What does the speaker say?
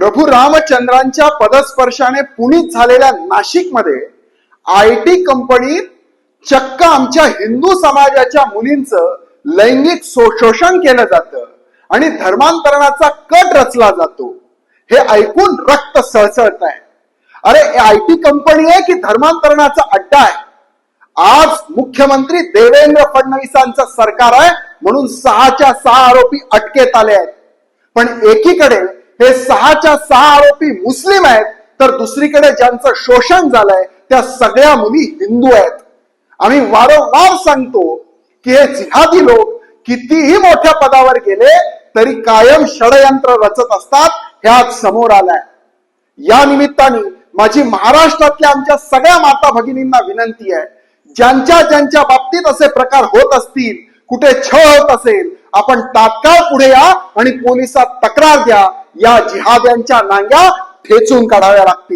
प्रभू रामचंद्रांच्या पदस्पर्शाने पुनीत झालेल्या नाशिकमध्ये IT कंपनीत चक्क आमच्या हिंदू समाजाच्या मुलींचं लैंगिक शोषण केलं जातं आणि धर्मांतरणाचा कट रचला जातो। हे ऐकून रक्त सळसळत आहे। अरे IT कंपनी आहे की धर्मांतरणाचा अड्डा आहे? आज मुख्यमंत्री देवेंद्र फडणवीसांचं सरकार आहे म्हणून 6च्या 6 आरोपी अटकेत आले आहेत। पण एकीकडे हे 6च्या 6 आरोपी मुस्लिम आहेत तर दुसरीकडे ज्यांचं शोषण झालंय त्या सगळ्या मुली हिंदू आहेत। आम्ही वारंवार सांगतो की हे जिहादी लोक कितीही मोठ्या पदावर गेले तरी कायम षडयंत्र रचत असतात, हे आज समोर आलंय। या निमित्ताने माझी महाराष्ट्रातल्या आमच्या सगळ्या माता भगिनींना विनंती आहे, ज्यांच्या ज्यांच्या बाबतीत असे प्रकार होत असतील, कुठे छळ होत असेल, आपण तात्काळ पुढे या आणि पोलिसात तक्रार द्या। या जिहाद्यांच्या नांग्या ठेचून काढाव्या लागतील।